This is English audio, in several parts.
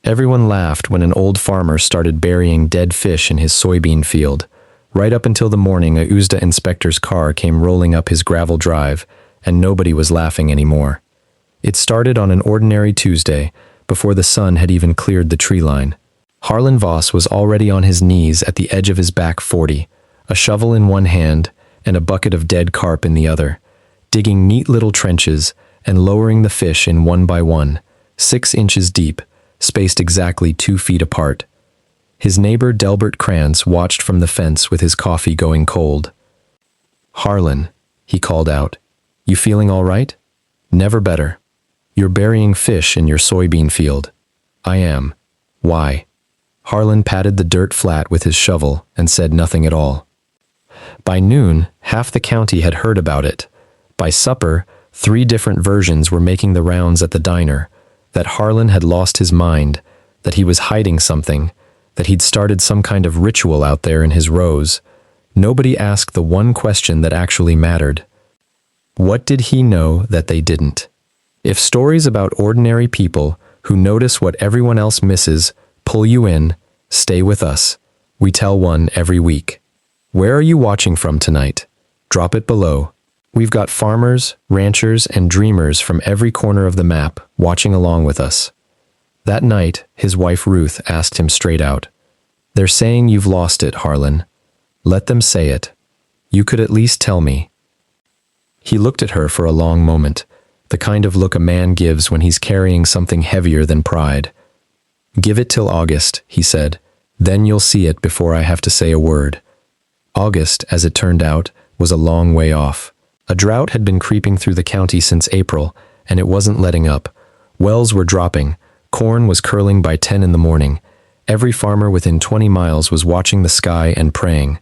Everyone laughed when an old farmer started burying dead fish in his soybean field. Right up until the morning, a USDA inspector's car came rolling up his gravel drive, and nobody was laughing anymore. It started on an ordinary Tuesday, before the sun had even cleared the tree line. Harlan Voss was already on his knees at the edge of his back 40, a shovel in one hand and a bucket of dead carp in the other, digging neat little trenches and lowering the fish in one by one, 6 inches deep, spaced exactly 2 feet apart. His neighbor Delbert Krantz watched from the fence with his coffee going cold. "Harlan," he called out, "you feeling all right?" "Never better. You're burying fish in your soybean field." "I am." "Why?" Harlan patted the dirt flat with his shovel and said nothing at all. By noon, half the county had heard about it. By supper, 3 different versions were making the rounds at the diner: that Harlan had lost his mind, that he was hiding something, that he'd started some kind of ritual out there in his rows. Nobody asked the one question that actually mattered. What did he know that they didn't? If stories about ordinary people who notice what everyone else misses pull you in, stay with us. We tell one every week. Where are you watching from tonight? Drop it below. We've got farmers, ranchers, and dreamers from every corner of the map watching along with us. That night, his wife Ruth asked him straight out, "They're saying you've lost it, Harlan. Let them say it. You could at least tell me." He looked at her for a long moment, the kind of look a man gives when he's carrying something heavier than pride. "Give it till August," he said. "Then you'll see it before I have to say a word." August, as it turned out, was a long way off. A drought had been creeping through the county since April, and it wasn't letting up. Wells were dropping. Corn was curling by 10 in the morning. Every farmer within 20 miles was watching the sky and praying.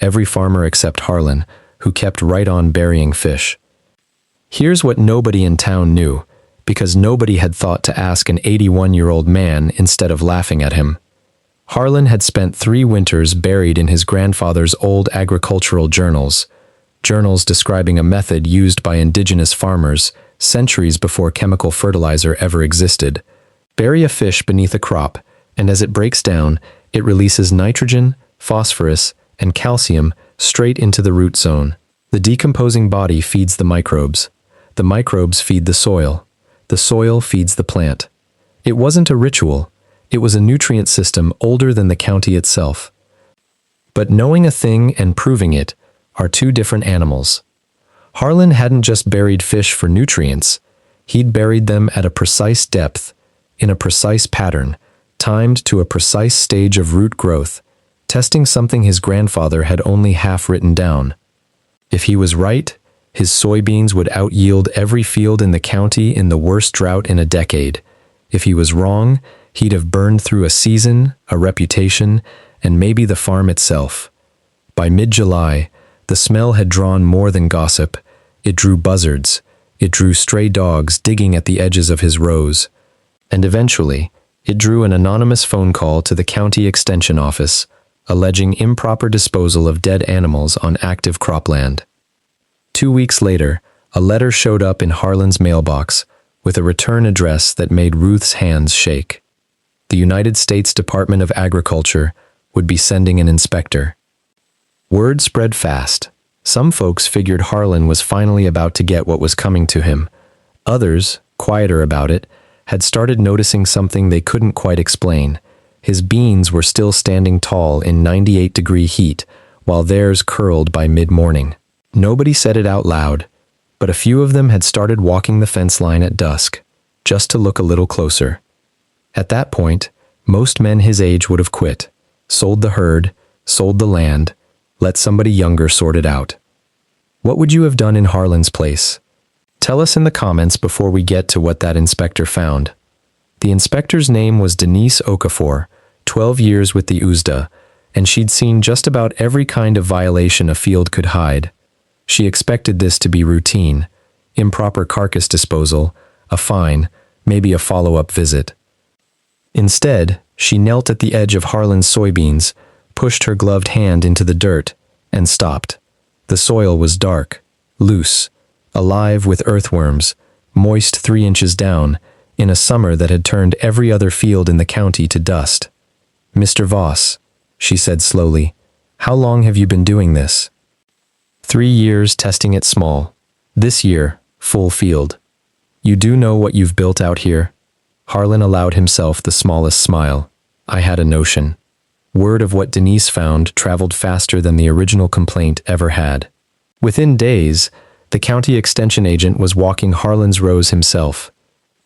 Every farmer except Harlan, who kept right on burying fish. Here's what nobody in town knew, because nobody had thought to ask an 81-year-old man instead of laughing at him. Harlan had spent 3 winters buried in his grandfather's old agricultural journals describing a method used by indigenous farmers centuries before chemical fertilizer ever existed. Bury a fish beneath a crop, and as it breaks down, it releases nitrogen, phosphorus, and calcium straight into the root zone. The decomposing body feeds the microbes. The microbes feed the soil. The soil feeds the plant. It wasn't a ritual. It was a nutrient system older than the county itself. But knowing a thing and proving it are 2 different animals. Harlan hadn't just buried fish for nutrients. He'd buried them at a precise depth, in a precise pattern, timed to a precise stage of root growth, testing something his grandfather had only half written down. If he was right, his soybeans would out-yield every field in the county in the worst drought in a decade. If he was wrong, he'd have burned through a season, a reputation, and maybe the farm itself. By mid-July, the smell had drawn more than gossip. It drew buzzards. It drew stray dogs digging at the edges of his rows. And eventually, it drew an anonymous phone call to the county extension office, alleging improper disposal of dead animals on active cropland. 2 weeks later, a letter showed up in Harlan's mailbox with a return address that made Ruth's hands shake. The United States Department of Agriculture would be sending an inspector. Word spread fast. Some folks figured Harlan was finally about to get what was coming to him. Others, quieter about it, had started noticing something they couldn't quite explain. His beans were still standing tall in 98-degree heat, while theirs curled by mid-morning. Nobody said it out loud, but a few of them had started walking the fence line at dusk, just to look a little closer. At that point, most men his age would have quit, sold the herd, sold the land, let somebody younger sort it out. What would you have done in Harlan's place? Tell us in the comments before we get to what that inspector found. The inspector's name was Denise Okafor, 12 years with the USDA, and she'd seen just about every kind of violation a field could hide. She expected this to be routine: improper carcass disposal, a fine, maybe a follow-up visit. Instead, she knelt at the edge of Harlan's soybeans, pushed her gloved hand into the dirt, and stopped. The soil was dark, loose, alive with earthworms, moist 3 inches down, in a summer that had turned every other field in the county to dust. "Mr. Voss," she said slowly, "how long have you been doing this?" 3 years testing it small. This year, full field. "You do know what you've built out here?" Harlan allowed himself the smallest smile. "I had a notion." Word of what Denise found traveled faster than the original complaint ever had. Within days, the county extension agent was walking Harlan's rows himself.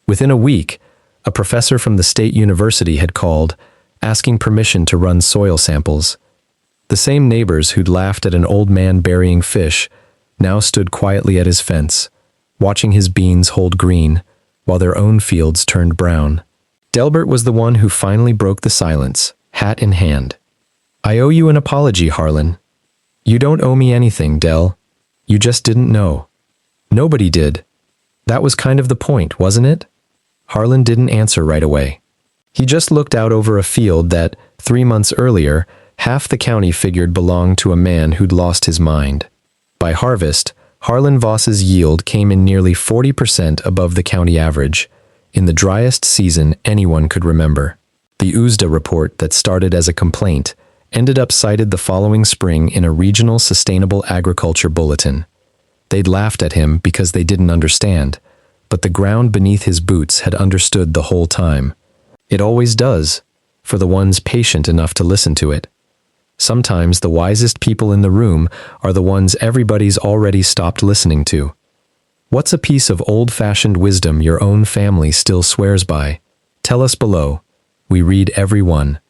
Within a week, a professor from the state university had called, asking permission to run soil samples. The same neighbors who'd laughed at an old man burying fish now stood quietly at his fence, watching his beans hold green, while their own fields turned brown. Delbert was the one who finally broke the silence, hat in hand. "I owe you an apology, Harlan." "You don't owe me anything, Del. You just didn't know." "Nobody did. That was kind of the point, wasn't it?" Harlan didn't answer right away. He just looked out over a field that, 3 months earlier, half the county figured belonged to a man who'd lost his mind. By harvest, Harlan Voss's yield came in nearly 40% above the county average, in the driest season anyone could remember. The USDA report that started as a complaint ended up cited the following spring in a regional sustainable agriculture bulletin. They'd laughed at him because they didn't understand, but the ground beneath his boots had understood the whole time. It always does, for the ones patient enough to listen to it. Sometimes the wisest people in the room are the ones everybody's already stopped listening to. What's a piece of old-fashioned wisdom your own family still swears by? Tell us below. We read every one.